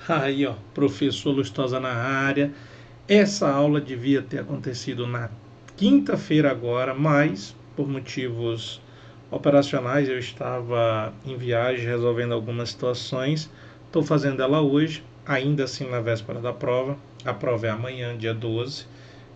Aí, ó, professor Lustosa na área. Essa aula devia ter acontecido na quinta-feira agora, mas por motivos operacionais eu estava em viagem resolvendo algumas situações. Estou fazendo ela hoje, ainda assim na véspera da prova. A prova é amanhã, dia 12.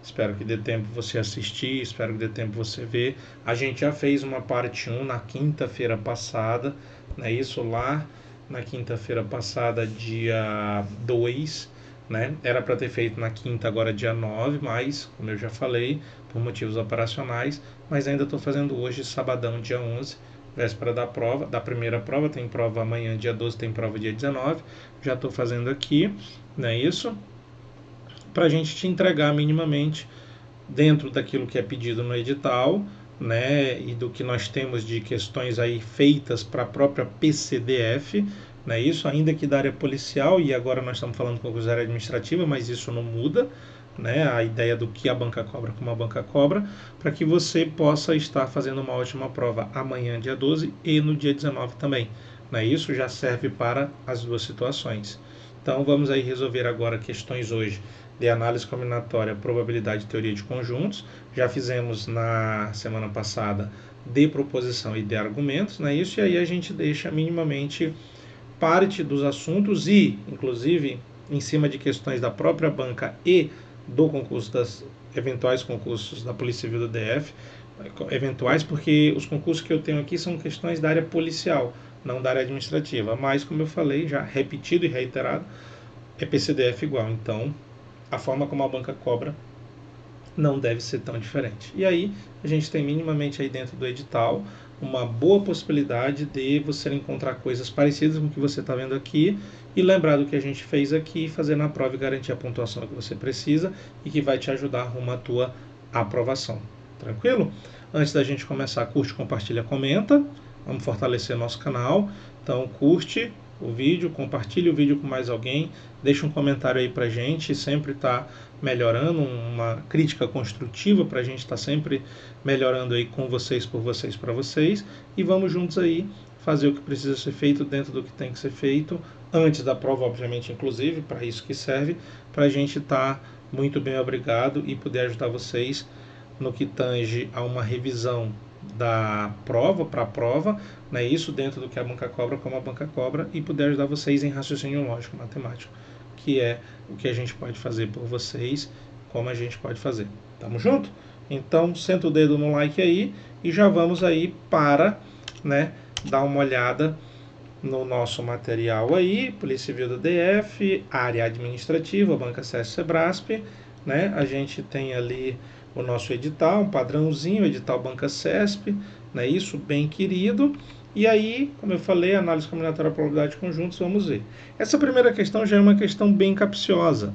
Espero que dê tempo você assistir, espero que dê tempo você ver. A gente já fez uma parte 1 na quinta-feira passada, né? Isso lá na quinta-feira passada, dia 2, né? Era para ter feito na quinta, agora dia 9, mas, como eu já falei, por motivos operacionais, mas ainda estou fazendo hoje, sabadão, dia 11, véspera da prova, da primeira prova, tem prova amanhã, dia 12, tem prova dia 19, já estou fazendo aqui, não é isso? Para a gente te entregar minimamente dentro daquilo que é pedido no edital, né, e do que nós temos de questões aí feitas para a própria PCDF, né, isso ainda que da área policial, e agora nós estamos falando com a área administrativa, mas isso não muda, né, a ideia do que a banca cobra, como a banca cobra, para que você possa estar fazendo uma ótima prova amanhã, dia 12, e no dia 19 também. Né, isso já serve para as duas situações. Então vamos aí resolver agora questões hoje de análise combinatória, probabilidade e teoria de conjuntos. Já fizemos na semana passada de proposição e de argumentos, né? Isso, e aí a gente deixa minimamente parte dos assuntos e, inclusive, em cima de questões da própria banca e do concurso das eventuais concursos da Polícia Civil do DF, eventuais porque os concursos que eu tenho aqui são questões da área policial, não da área administrativa, mas como eu falei, já repetido e reiterado, é PCDF igual, então a forma como a banca cobra não deve ser tão diferente. E aí a gente tem minimamente aí dentro do edital uma boa possibilidade de você encontrar coisas parecidas com o que você está vendo aqui e lembrar do que a gente fez aqui, fazer na prova e garantir a pontuação que você precisa e que vai te ajudar rumo à tua aprovação. Tranquilo? Antes da gente começar, curte, compartilha, comenta. Vamos fortalecer nosso canal. Então curte o vídeo, compartilhe o vídeo com mais alguém, deixa um comentário aí pra gente, sempre está melhorando, uma crítica construtiva para a gente estar sempre melhorando aí com vocês, por vocês, para vocês, e vamos juntos aí fazer o que precisa ser feito dentro do que tem que ser feito, antes da prova, obviamente, inclusive, para isso que serve, para a gente estar muito bem obrigado e poder ajudar vocês no que tange a uma revisão da prova para a prova, né, isso dentro do que a banca cobra, como a banca cobra, e poder ajudar vocês em raciocínio lógico matemático, que é o que a gente pode fazer por vocês, como a gente pode fazer. Tamo junto? Então, senta o dedo no like aí e já vamos aí para, né, dar uma olhada no nosso material aí, Polícia Civil do DF, área administrativa, Banca SESC Sebrasp, né? A gente tem ali o nosso edital, um padrãozinho, edital Banca CESP, né? Isso bem querido. E aí, como eu falei, análise combinatória, probabilidade de conjuntos, vamos ver. Essa primeira questão já é uma questão bem capciosa.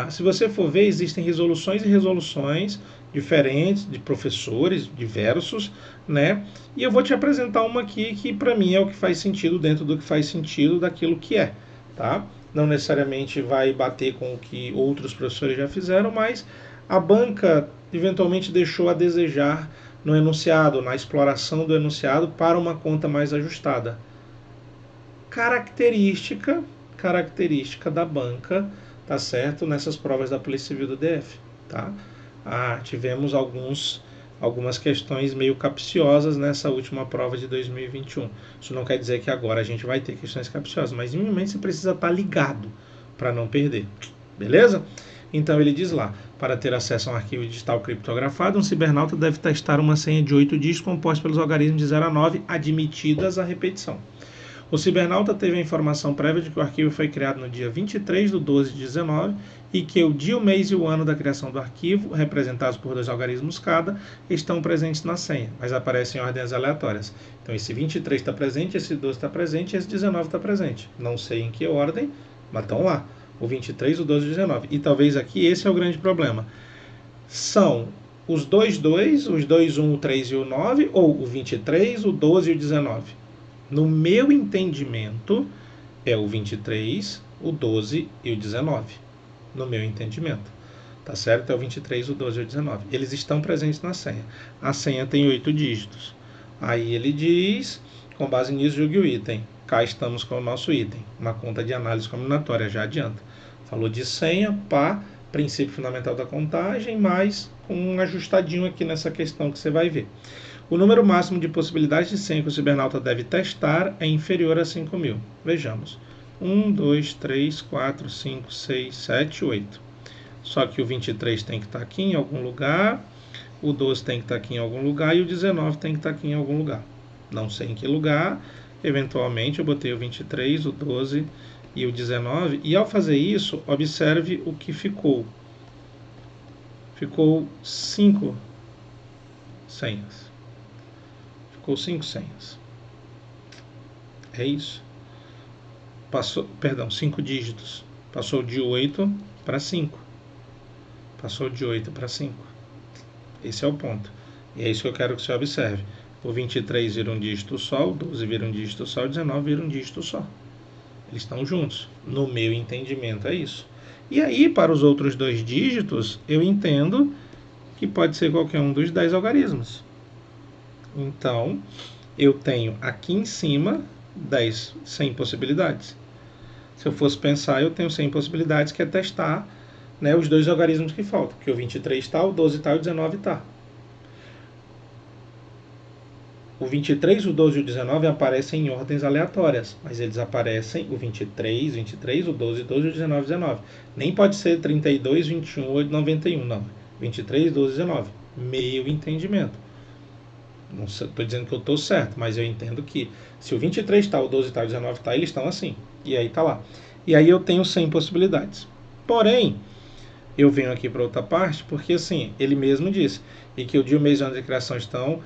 Se você for ver, existem resoluções e resoluções diferentes de professores diversos, né? E eu vou te apresentar uma aqui que para mim é o que faz sentido dentro do que faz sentido daquilo que é, tá? Não necessariamente vai bater com o que outros professores já fizeram, mas a banca eventualmente deixou a desejar no enunciado, na exploração do enunciado para uma conta mais ajustada. Característica da banca, tá certo? Nessas provas da Polícia Civil do DF, tá? Tivemos algumas questões meio capciosas nessa última prova de 2021. Isso não quer dizer que agora a gente vai ter questões capciosas, mas minimamente você precisa estar ligado para não perder, beleza? Então ele diz lá, para ter acesso a um arquivo digital criptografado, um cibernauta deve testar uma senha de 8 dígitos composta pelos algarismos de 0 a 9, admitidas a repetição. O cibernauta teve a informação prévia de que o arquivo foi criado no dia 23 de 12 de 19 e que o dia, o mês e o ano da criação do arquivo, representados por 2 algarismos cada, estão presentes na senha, mas aparecem em ordens aleatórias. Então esse 23 está presente, esse 12 está presente e esse 19 está presente. Não sei em que ordem, mas estão lá. O 23, o 12 e o 19. E talvez aqui esse é o grande problema. São os 2, 2, os 2, 1, o 3 e o 9, ou o 23, o 12 e o 19. No meu entendimento, é o 23, o 12 e o 19. No meu entendimento. Tá certo? É o 23, o 12 e o 19. Eles estão presentes na senha. A senha tem 8 dígitos. Aí ele diz, com base nisso, julgue o item. cá estamos com o nosso item, uma conta de análise combinatória, já adianta. Falou de senha, pá, princípio fundamental da contagem, mas com um ajustadinho aqui nessa questão que você vai ver. O número máximo de possibilidades de senha que o cibernauta deve testar é inferior a 5.000. Vejamos. 1, 2, 3, 4, 5, 6, 7, 8. Só que o 23 tem que estar aqui em algum lugar, o 12 tem que estar aqui em algum lugar e o 19 tem que estar aqui em algum lugar. Não sei em que lugar, eventualmente eu botei o 23, o 12 e o 19. E ao fazer isso, observe o que ficou. Ficou 5 senhas. Ficou 5 senhas. É isso. Passou, perdão, 5 dígitos. Passou de 8 para 5. Passou de 8 para 5. Esse é o ponto. E é isso que eu quero que você observe. O 23 vira um dígito só, o 12 vira um dígito só, o 19 vira um dígito só. Eles estão juntos. No meu entendimento é isso. E aí, para os outros 2 dígitos, eu entendo que pode ser qualquer um dos 10 algarismos. Então, eu tenho aqui em cima 100 possibilidades. Se eu fosse pensar, eu tenho 100 possibilidades, que é testar, né, os 2 algarismos que faltam. Que o 23 está, o 12 está e o 19 está. O 23, o 12 e o 19 aparecem em ordens aleatórias, mas eles aparecem o 23, o 12, e o 19. Nem pode ser 32, 21 ou 91, não. 23, 12 e 19. Meu entendimento. Não estou dizendo que eu estou certo, mas eu entendo que se o 23 está, o 12 está, o 19 está, eles estão assim. E aí está lá. E aí eu tenho 100 possibilidades. Porém, eu venho aqui para outra parte, porque assim, ele mesmo disse, e que o dia, o mês e o ano de criação estão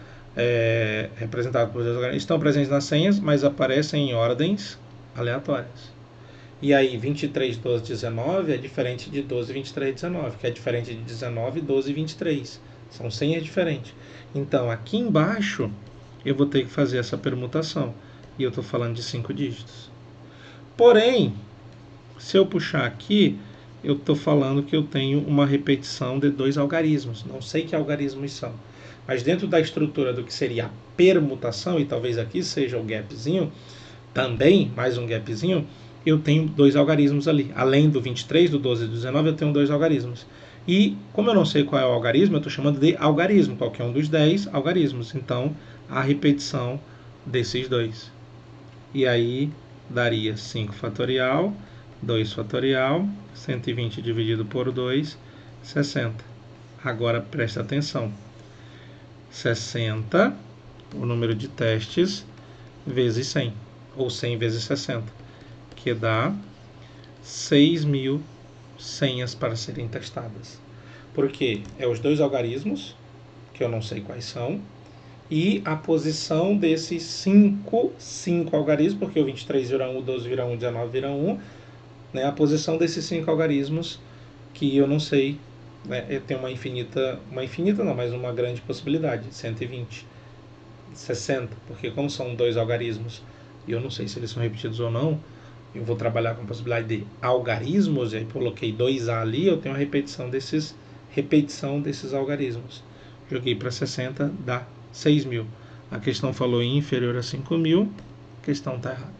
representados por 2 algarismos, estão presentes nas senhas, mas aparecem em ordens aleatórias. E aí 23, 12, 19 é diferente de 12, 23, 19, que é diferente de 19, 12 e 23. São senhas diferentes. Então aqui embaixo eu vou ter que fazer essa permutação. E eu estou falando de 5 dígitos. Porém, se eu puxar aqui, eu estou falando que eu tenho uma repetição de 2 algarismos. Não sei que algarismos são. Mas dentro da estrutura do que seria a permutação, e talvez aqui seja o gapzinho, também mais um gapzinho, eu tenho 2 algarismos ali. Além do 23, do 12 e do 19, eu tenho 2 algarismos. E como eu não sei qual é o algarismo, eu estou chamando de algarismo, qualquer um dos 10 algarismos. Então, a repetição desses 2. E aí, daria 5 fatorial, 2 fatorial, 120 dividido por 2, 60. Agora, presta atenção. 60, o número de testes, vezes 100, ou 100 vezes 60, que dá 6.000 senhas para serem testadas. Porque é os 2 algarismos, que eu não sei quais são, e a posição desses 5 algarismos, porque o 23 vira 1, o 12 vira 1, o 19 vira 1, né, a posição desses 5 algarismos que eu não sei. Tem uma infinita não, mas uma grande possibilidade, 120, 60, porque como são 2 algarismos, e eu não sei se eles são repetidos ou não, eu vou trabalhar com a possibilidade de algarismos, e aí coloquei 2A ali, eu tenho a repetição desses algarismos. Joguei para 60, dá 6.000. A questão falou em inferior a 5.000, a questão está errada.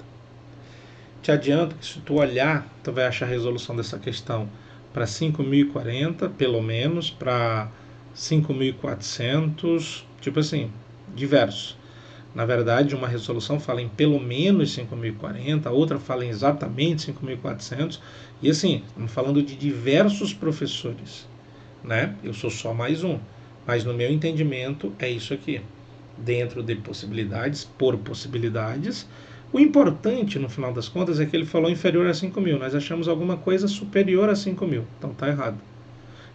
Te adianto que se tu olhar, tu vai achar a resolução dessa questão para 5.040, pelo menos, para 5.400, tipo assim, diversos. Na verdade, uma resolução fala em pelo menos 5.040, a outra fala em exatamente 5.400, e assim, estamos falando de diversos professores, né? Eu sou só mais um, mas no meu entendimento é isso aqui. Dentro de possibilidades, por possibilidades, o importante, no final das contas, é que ele falou inferior a 5.000. Nós achamos alguma coisa superior a 5.000. Então está errado.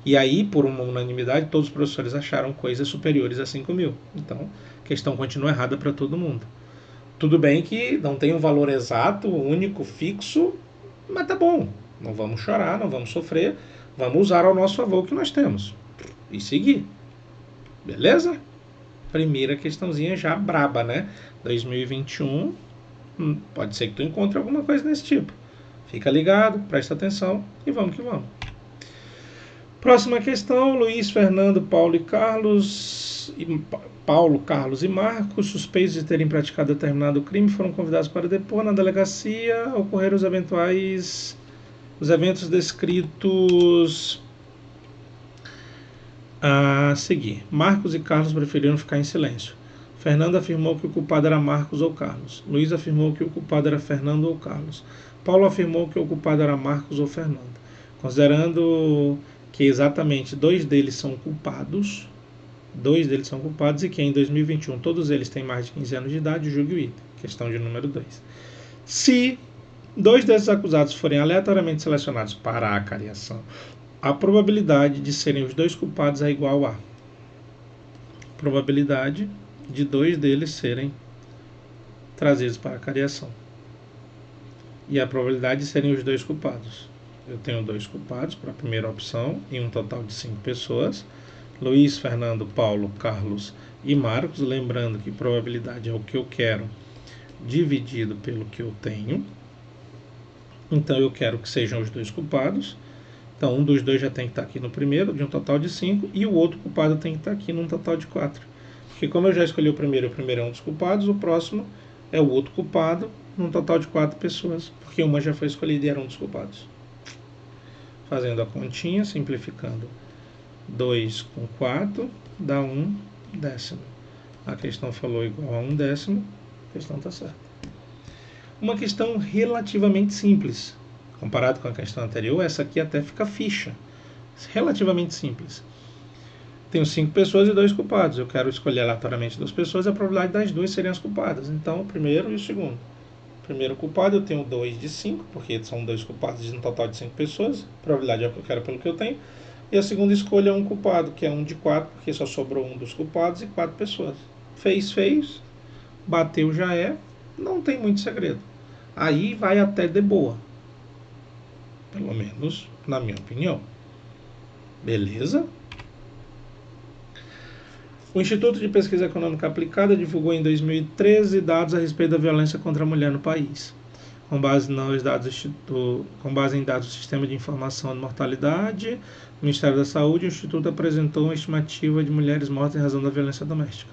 E aí, por uma unanimidade, todos os professores acharam coisas superiores a 5.000. Então, a questão continua errada para todo mundo. Tudo bem que não tem um valor exato, único, fixo, mas tá bom. Não vamos chorar, não vamos sofrer. Vamos usar ao nosso favor o que nós temos. E seguir. Beleza? Primeira questãozinha já braba, né? 2021... pode ser que tu encontre alguma coisa desse tipo. Fica ligado, presta atenção e vamos que vamos. Próxima questão, Luiz, Fernando, Paulo e Carlos. Paulo, Carlos e Marcos, suspeitos de terem praticado determinado crime, foram convidados para depor na delegacia. Ocorreram os eventos descritos a seguir. Marcos e Carlos preferiram ficar em silêncio. Fernando afirmou que o culpado era Marcos ou Carlos. Luiz afirmou que o culpado era Fernando ou Carlos. Paulo afirmou que o culpado era Marcos ou Fernando. Considerando que exatamente dois deles são culpados e que em 2021 todos eles têm mais de 15 anos de idade, julgue o item. Questão de número 2. Se dois desses acusados forem aleatoriamente selecionados para a cariação, a probabilidade de serem os dois culpados é igual a probabilidade de dois deles serem trazidos para a cariação e a probabilidade de serem os dois culpados. Eu tenho dois culpados para a primeira opção em um total de 5 pessoas. Luiz, Fernando, Paulo, Carlos e Marcos. Lembrando que probabilidade é o que eu quero dividido pelo que eu tenho. Então eu quero que sejam os dois culpados. Então um dos dois já tem que estar aqui no primeiro, de um total de 5, e o outro culpado tem que estar aqui num total de 4. Porque como eu já escolhi o primeiro é um dos culpados, o próximo é o outro culpado, num total de 4 pessoas, porque uma já foi escolhida e era um dos culpados. Fazendo a continha, simplificando, 2 com 4 dá 1 décimo. A questão falou igual a 1 décimo, a questão está certa. Uma questão relativamente simples. Comparado com a questão anterior, essa aqui até fica ficha. Relativamente simples. Tenho 5 pessoas e 2 culpados. Eu quero escolher aleatoriamente 2 pessoas e a probabilidade das duas serem as culpadas. Então, o primeiro e o segundo. Primeiro culpado eu tenho 2 de 5, porque são 2 culpados de um total de 5 pessoas. A probabilidade é o que eu quero pelo que eu tenho. E a segunda escolha é um culpado, que é 1 de 4, porque só sobrou um dos culpados e 4 pessoas. Fez. Bateu já é. Não tem muito segredo. Aí vai até de boa. Pelo menos na minha opinião. Beleza? O Instituto de Pesquisa Econômica Aplicada divulgou em 2013 dados a respeito da violência contra a mulher no país. Com base em dados do Sistema de Informação de Mortalidade do Ministério da Saúde, o Instituto apresentou uma estimativa de mulheres mortas em razão da violência doméstica.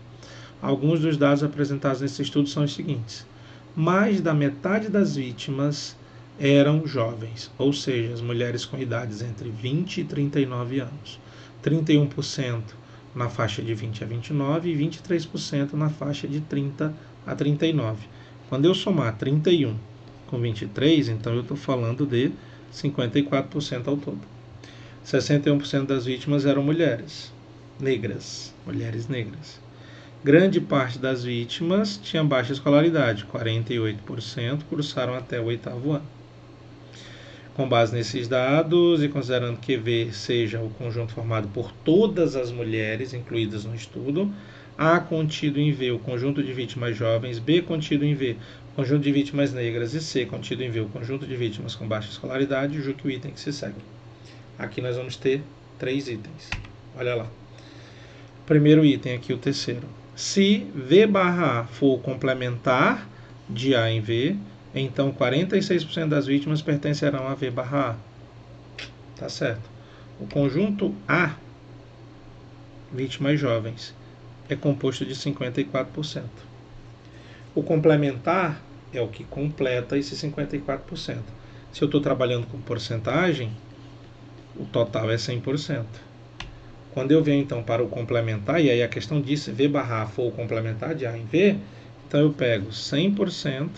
Alguns dos dados apresentados nesse estudo são os seguintes. Mais da metade das vítimas eram jovens, ou seja, as mulheres com idades entre 20 e 39 anos. 31% na faixa de 20 a 29 e 23% na faixa de 30 a 39. Quando eu somar 31 com 23, então eu estou falando de 54% ao todo. 61% das vítimas eram mulheres negras. Grande parte das vítimas tinha baixa escolaridade, 48% cursaram até o 8º ano. Com base nesses dados e considerando que V seja o conjunto formado por todas as mulheres incluídas no estudo, A contido em V o conjunto de vítimas jovens, B contido em V o conjunto de vítimas negras e C contido em V o conjunto de vítimas com baixa escolaridade, julgue o item que se segue. Aqui nós vamos ter 3 itens. Olha lá. Primeiro item aqui, o terceiro. Se V barra A for o complementar de A em V, então 46% das vítimas pertencerão a V barra A. Tá certo. O conjunto A, vítimas jovens, é composto de 54%. O complementar é o que completa esse 54%. Se eu estou trabalhando com porcentagem, o total é 100%. Quando eu venho então para o complementar, e aí a questão diz, V barra A for o complementar de A em V, então eu pego 100%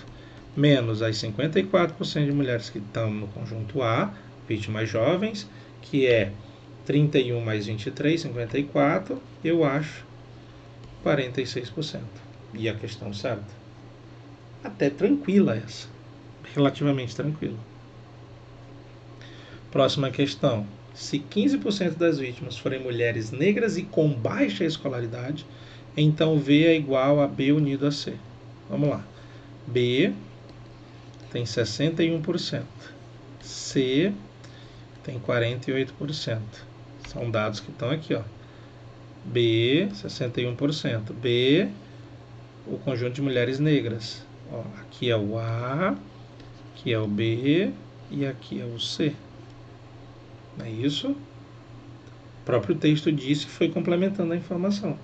menos as 54% de mulheres que estão no conjunto A, vítimas jovens, que é 31 mais 23, 54, eu acho 46%. E a questão certa? Até tranquila essa. Relativamente tranquila. Próxima questão. Se 15% das vítimas forem mulheres negras e com baixa escolaridade, então V é igual a B unido a C. Vamos lá. B tem 61%. C tem 48%. São dados que estão aqui, ó. B, 61%. B, o conjunto de mulheres negras. Ó, aqui é o A, aqui é o B e aqui é o C. Não é isso? O próprio texto disse e foi complementando a informação.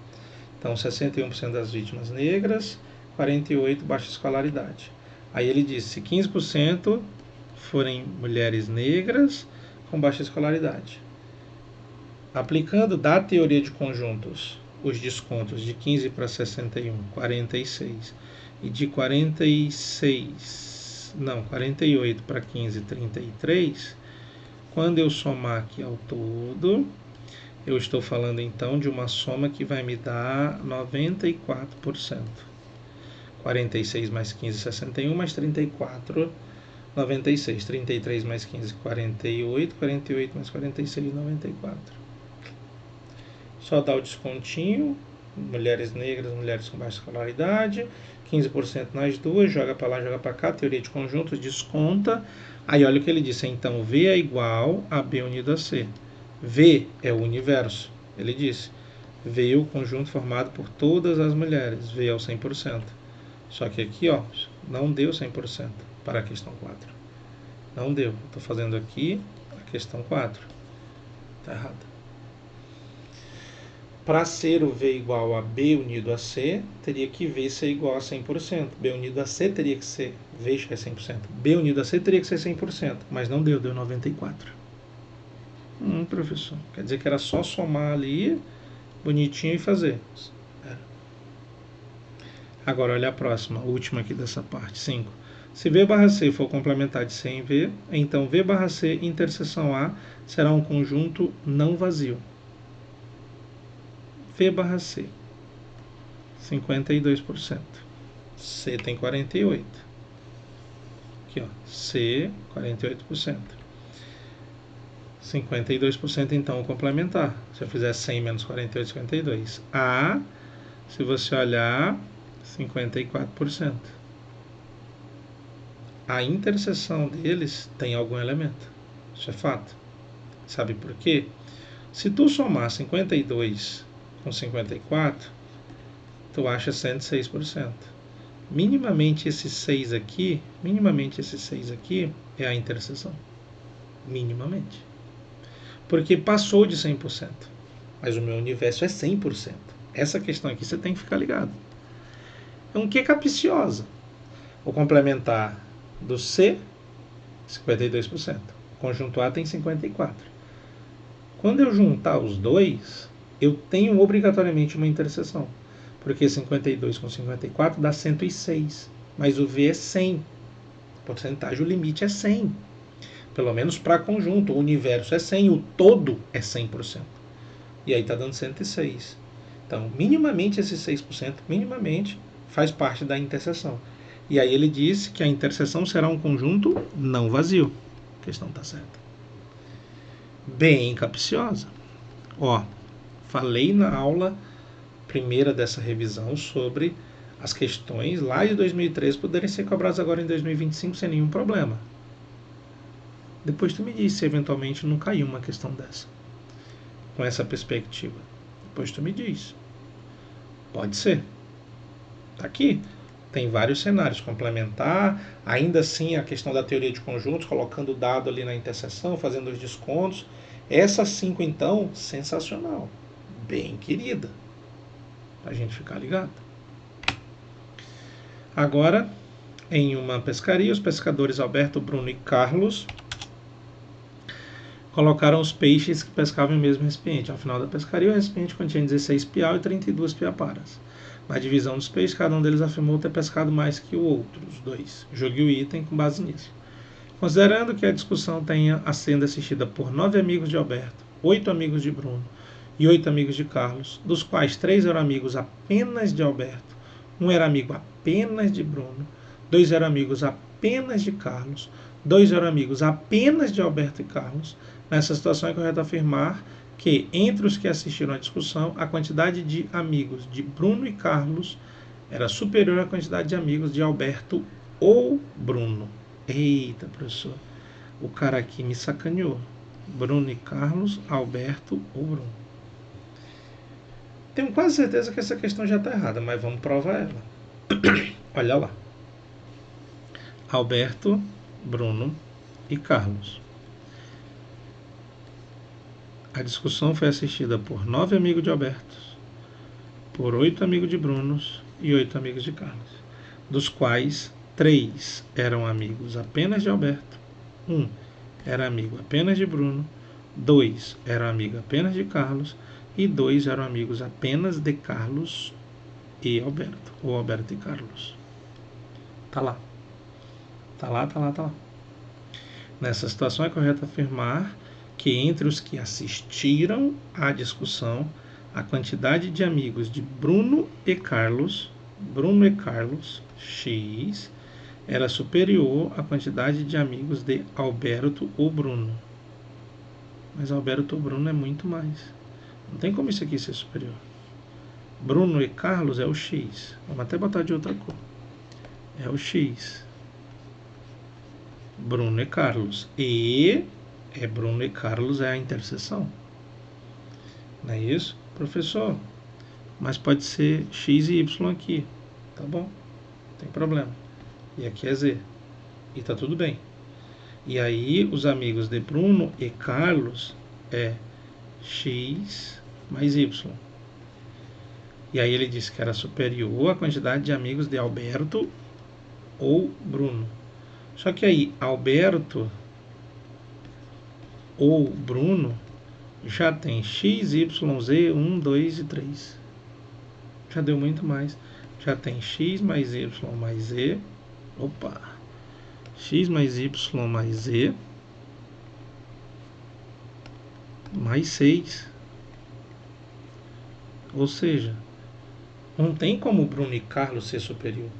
Então, 61% das vítimas negras, 48% baixa escolaridade. Aí ele disse, se 15% forem mulheres negras com baixa escolaridade. Aplicando da teoria de conjuntos os descontos de 15 para 61, 46, e de 48 para 15, 33, quando eu somar aqui ao todo, eu estou falando então de uma soma que vai me dar 94%. 46 mais 15, 61, mais 34, 96. 33 mais 15, 48. 48 mais 46, 94. Só dá o descontinho, mulheres negras, mulheres com baixa escolaridade, 15% nas duas, joga para lá, joga para cá, teoria de conjuntos, desconta. Aí olha o que ele disse, então V é igual a B unido a C. V é o universo, ele disse. V é o conjunto formado por todas as mulheres, V é o 100%. Só que aqui, ó, não deu 100% para a questão 4. Não deu. Estou fazendo aqui a questão 4. Está errado. Para ser o V igual a B unido a C, teria que V ser igual a 100%. B unido a C teria que ser, V já é 100%. B unido a C teria que ser 100%, mas não deu, deu 94%. Professor, quer dizer que era só somar ali, bonitinho e fazer. Agora olha a próxima, a última aqui dessa parte, 5. Se V barra C for complementar de C em V, então V barra C interseção A será um conjunto não vazio. V barra C, 52%. C tem 48%. Aqui, ó, C, 48%. 52% então o complementar. Se eu fizer 100 menos 48, 52. A, se você olhar, 54%. A interseção deles tem algum elemento. Isso é fato. Sabe por quê? Se tu somar 52 com 54, tu acha 106%. Minimamente esse 6 aqui é a interseção. Minimamente. Porque passou de 100%. Mas o meu universo é 100%. Essa questão aqui você tem que ficar ligado. É um que capciosa. O complementar do C, 52%. O conjunto A tem 54%. Quando eu juntar os dois, eu tenho obrigatoriamente uma interseção. Porque 52 com 54 dá 106. Mas o V é 100. A porcentagem, o limite é 100. Pelo menos para conjunto. O universo é 100, o todo é 100%. E aí está dando 106. Então, minimamente esse 6%, minimamente, faz parte da interseção. E aí ele disse que a interseção será um conjunto não vazio. A questão está certa. Bem capciosa. Ó, falei na aula primeira dessa revisão sobre as questões lá de 2013 poderem ser cobradas agora em 2025 sem nenhum problema. Depois tu me diz se eventualmente não caiu uma questão dessa, com essa perspectiva. Depois tu me diz. Pode ser. Tá aqui. Tem vários cenários. Complementar, ainda assim a questão da teoria de conjuntos, colocando o dado ali na interseção, fazendo os descontos. Essas 5, então, sensacional. Bem querida. Pra gente ficar ligado. Agora, em uma pescaria, os pescadores Alberto, Bruno e Carlos colocaram os peixes que pescavam em mesmo recipiente. Ao final da pescaria, o recipiente continha 16 piau e 32 piaparas. Na divisão dos peixes, cada um deles afirmou ter pescado mais que o outro, os dois. Jogue o item com base nisso. Considerando que a discussão tenha sendo assistida por 9 amigos de Alberto, 8 amigos de Bruno e 8 amigos de Carlos, dos quais 3 eram amigos apenas de Alberto, 1 era amigo apenas de Bruno, 2 eram amigos apenas de Carlos, 2 eram amigos apenas de Alberto e Carlos. Nessa situação é correto afirmar que, entre os que assistiram à discussão, a quantidade de amigos de Bruno e Carlos era superior à quantidade de amigos de Alberto ou Bruno. Eita, professor, o cara aqui me sacaneou. Bruno e Carlos, Alberto ou Bruno. Tenho quase certeza que essa questão já está errada, mas vamos provar ela. Olha lá. Alberto, Bruno e Carlos. A discussão foi assistida por 9 amigos de Alberto, por 8 amigos de Bruno e 8 amigos de Carlos, dos quais 3 eram amigos apenas de Alberto, 1 era amigo apenas de Bruno, 2 eram amigos apenas de Carlos e 2 eram amigos apenas de Carlos e Alberto, ou Alberto e Carlos. Tá lá. Tá lá, tá lá, tá lá. Nessa situação é correto afirmar que entre os que assistiram à discussão, a quantidade de amigos de Bruno e Carlos, X, era superior à quantidade de amigos de Alberto ou Bruno. Mas Alberto ou Bruno é muito mais. Não tem como isso aqui ser superior. Bruno e Carlos é o X. Vamos até botar de outra cor. É o X. Bruno e Carlos. E Bruno e Carlos é a interseção. Não é isso, professor? Mas pode ser X e Y aqui. Tá bom, não tem problema. E aqui é Z. E tá tudo bem. E aí os amigos de Bruno e Carlos é X mais Y. E aí ele disse que era superior à quantidade de amigos de Alberto ou Bruno. Só que aí Alberto ou Bruno já tem X, Y, Z, 1, 2 e 3. Já deu muito mais. Já tem X mais Y mais Z. Opa! X mais Y mais Z mais 6. Ou seja, não tem como Bruno e Carlos ser superior.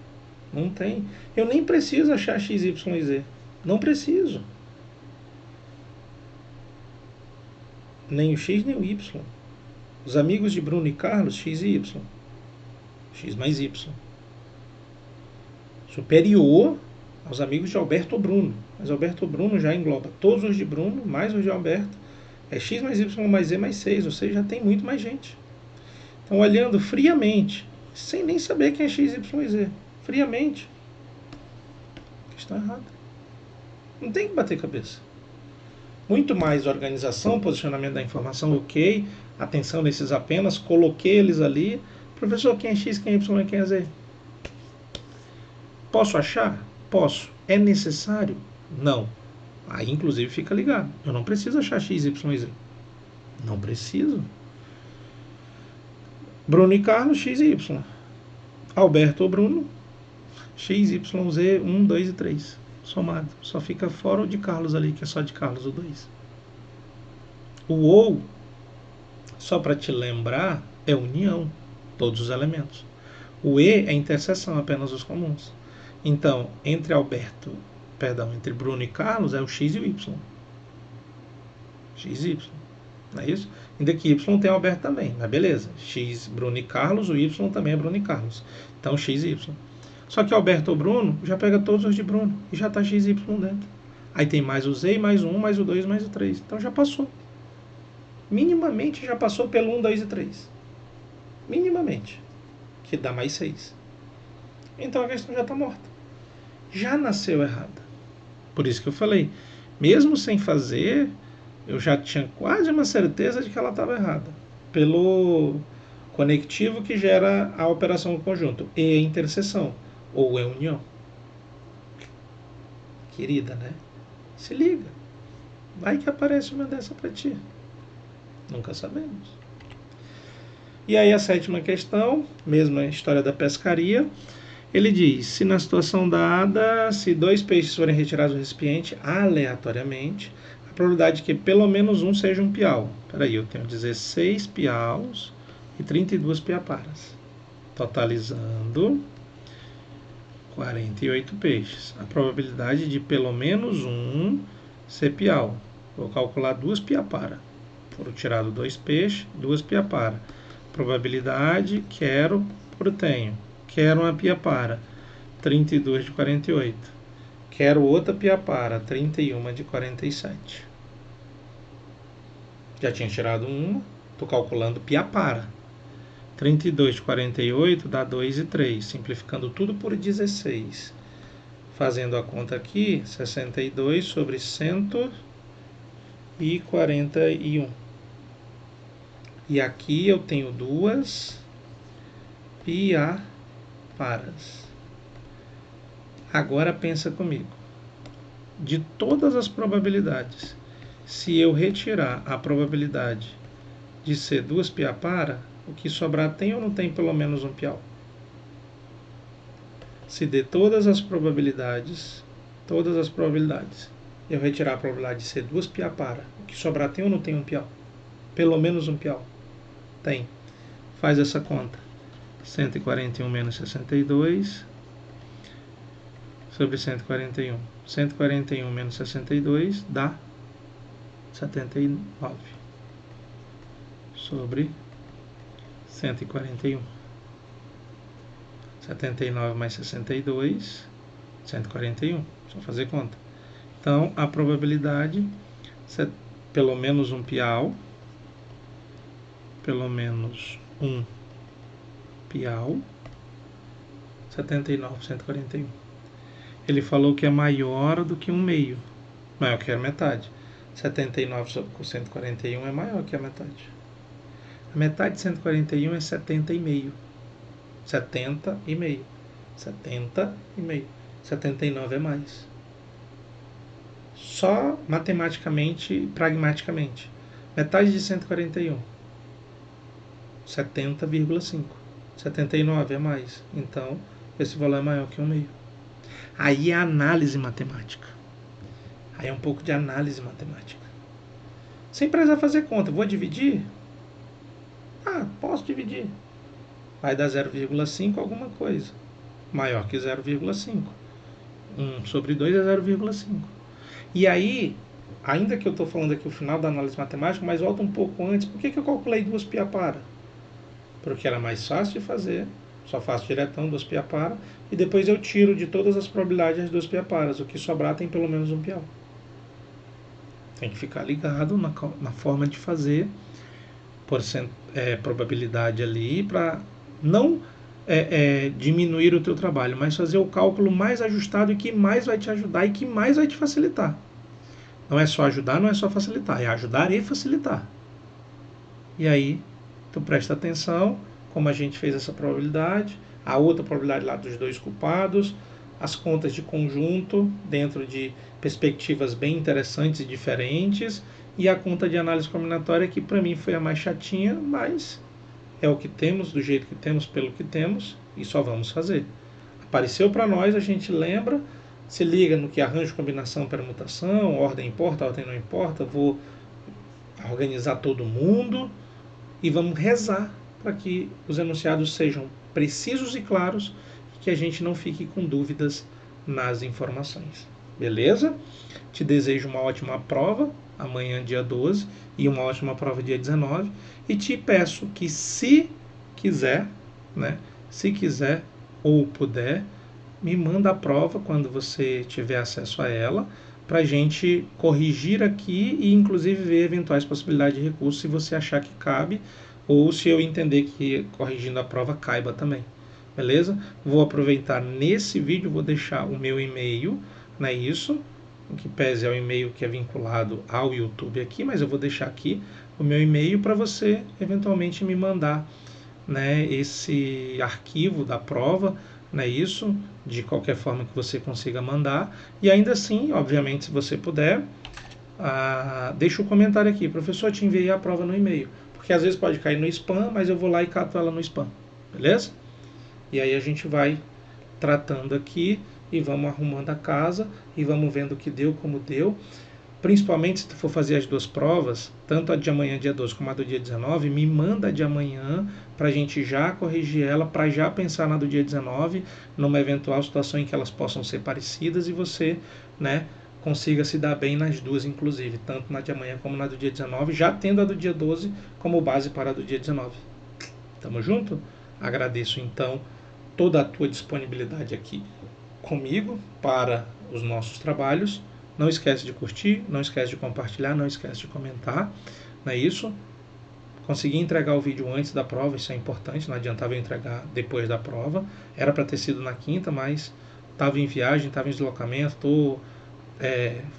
Não tem. Eu nem preciso achar X, Y e Z. Não preciso. Nem o X nem o Y. Os amigos de Bruno e Carlos, X e Y. X mais Y. Superior aos amigos de Alberto ou Bruno. Mas Alberto ou Bruno já engloba todos os de Bruno, mais os de Alberto. É X mais Y mais Z mais 6. Ou seja, já tem muito mais gente. Então, olhando friamente, sem nem saber quem é X, Y e Z. Friamente. Questão errada. Não tem que bater cabeça. Muito mais organização, posicionamento da informação, ok. Atenção nesses apenas, coloquei eles ali. Professor, quem é X, quem é Y e quem é Z? Posso achar? Posso. É necessário? Não. Aí, inclusive, fica ligado. Eu não preciso achar X, Y e Z. Não preciso. Bruno e Carlos, X e Y. Alberto ou Bruno, X, Y, Z, 1, 2 e 3. Somado. Só fica fora o de Carlos ali, que é só de Carlos o 2. O ou, só para te lembrar, é união. Todos os elementos. O e é interseção, apenas os comuns. Então, entre Bruno e Carlos é o X e o Y. X e Y. Não é isso? Ainda que Y tem Alberto também, mas beleza. X, Bruno e Carlos, o Y também é Bruno e Carlos. Então, X e Y. Só que Alberto ou Bruno já pega todos os de Bruno e já está X e Y dentro. Aí tem mais o Z, mais o 1, mais o 2, mais o 3. Então já passou. Minimamente já passou pelo 1, 2 e 3. Minimamente. Que dá mais 6. Então a questão já está morta. Já nasceu errada. Por isso que eu falei, mesmo sem fazer, eu já tinha quase uma certeza de que ela estava errada. Pelo conectivo que gera a operação conjunto. E a interseção. Ou é união. Querida, né? Se liga. Vai que aparece uma dessa para ti. Nunca sabemos. E aí a sétima questão, mesma história da pescaria. Ele diz, se na situação dada, se 2 peixes forem retirados do recipiente aleatoriamente, a probabilidade de que pelo menos um seja um piau. Peraí, eu tenho 16 piaus e 32 piaparas. Totalizando 48 peixes. A probabilidade de pelo menos um ser piau. Vou calcular 2 piaparas. Foram tirados 2 peixes, 2 piaparas. Probabilidade, quero por tenho. Quero uma piapara, 32 de 48. Quero outra piapara, 31 de 47. Já tinha tirado uma, estou calculando piapara. 32 de 48 dá 2 e 3, simplificando tudo por 16. Fazendo a conta aqui, 62 sobre 141. E aqui eu tenho 2 piaparas. Agora pensa comigo. De todas as probabilidades, se eu retirar a probabilidade de ser 2 piapara, o que sobrar tem ou não tem pelo menos um piau? Se de todas as probabilidades, eu retirar a probabilidade de ser 2 piapara, o que sobrar tem ou não tem um piau? Pelo menos um piau. Tem. Faz essa conta. 141 menos 62 sobre 141. 141 menos 62 dá 79 sobre 141. 79 mais 62, 141. Só fazer conta. Então, a probabilidade, pelo menos um piau, pelo menos um piau, 79 por 141. Ele falou que é maior do que um meio, maior que a metade. 79 por 141 é maior que a metade. A metade de 141 é 70,5. 70,5. 70,5. 79 é mais. Só matematicamente e pragmaticamente. Metade de 141. 70,5. 79 é mais. Então, esse valor é maior que um meio. Aí é análise matemática. Aí é um pouco de análise matemática. Sem precisar fazer conta. Vou dividir? Ah, posso dividir. Vai dar 0,5 alguma coisa. Maior que 0,5. 1 sobre 2 é 0,5. E aí, ainda que eu estou falando aqui o final da análise matemática, mas volta um pouco antes. Por que eu calculei 2 piapara? Porque era mais fácil de fazer. Só faço diretão 2 piapara. E depois eu tiro de todas as probabilidades as 2 piaparas. O que sobrar tem pelo menos um piau. Tem que ficar ligado na forma de fazer probabilidade ali para não diminuir o teu trabalho, mas fazer o cálculo mais ajustado e que mais vai te ajudar e que mais vai te facilitar. Não é só ajudar, não é só facilitar, é ajudar e facilitar. E aí, tu presta atenção, como a gente fez essa probabilidade, a outra probabilidade lá dos 2 culpados, as contas de conjunto dentro de perspectivas bem interessantes e diferentes, e a conta de análise combinatória que para mim foi a mais chatinha, mas é o que temos, do jeito que temos, pelo que temos, e só vamos fazer. Apareceu para nós, a gente lembra, se liga no que arranjo, combinação, permutação, ordem importa, ordem não importa, vou organizar todo mundo e vamos rezar para que os enunciados sejam precisos e claros e que a gente não fique com dúvidas nas informações. Beleza? Te desejo uma ótima prova, amanhã dia 12, e uma ótima prova dia 19, e te peço que se quiser, ou puder, me manda a prova quando você tiver acesso a ela, para a gente corrigir aqui e inclusive ver eventuais possibilidades de recurso se você achar que cabe, ou se eu entender que corrigindo a prova caiba também. Beleza? Vou aproveitar nesse vídeo, vou deixar o meu e-mail, não é isso? O que pese é o e-mail que é vinculado ao YouTube aqui, mas eu vou deixar aqui o meu e-mail para você eventualmente me mandar, né, esse arquivo da prova, né, isso, de qualquer forma que você consiga mandar. E ainda assim, obviamente, se você puder, deixa um comentário aqui, professor, te enviei a prova no e-mail, porque às vezes pode cair no spam, mas eu vou lá e cato ela no spam, beleza? E aí a gente vai tratando aqui e vamos arrumando a casa e vamos vendo o que deu, como deu. Principalmente se tu for fazer as 2 provas, tanto a de amanhã, dia 12, como a do dia 19, me manda a de amanhã para a gente já corrigir ela, para já pensar na do dia 19, numa eventual situação em que elas possam ser parecidas e você, né, consiga se dar bem nas duas, inclusive, tanto na de amanhã como na do dia 19, já tendo a do dia 12 como base para a do dia 19. Tamo junto? Agradeço então toda a tua disponibilidade aqui comigo para os nossos trabalhos. Não esquece de curtir, não esquece de compartilhar, não esquece de comentar, não é isso? Consegui entregar o vídeo antes da prova, isso é importante, não adiantava eu entregar depois da prova. Era para ter sido na quinta, mas estava em viagem, estava em deslocamento, estou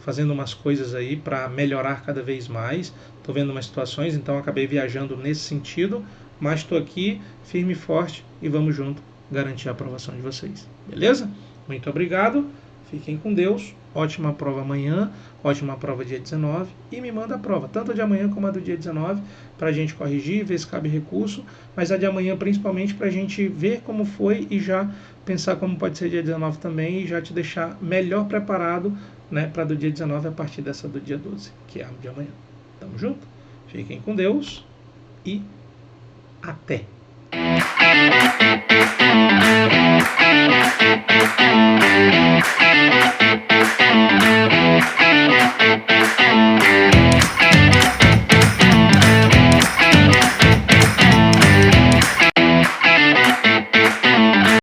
fazendo umas coisas aí para melhorar cada vez mais, estou vendo umas situações, então acabei viajando nesse sentido, mas estou aqui firme e forte e vamos junto garantir a aprovação de vocês. Beleza? Muito obrigado, fiquem com Deus, ótima prova amanhã, ótima prova dia 19 e me manda a prova, tanto a de amanhã como a do dia 19, para a gente corrigir, ver se cabe recurso, mas a de amanhã principalmente para a gente ver como foi e já pensar como pode ser dia 19 também e já te deixar melhor preparado, né, para do dia 19 a partir dessa do dia 12, que é a de amanhã. Tamo junto? Fiquem com Deus e até!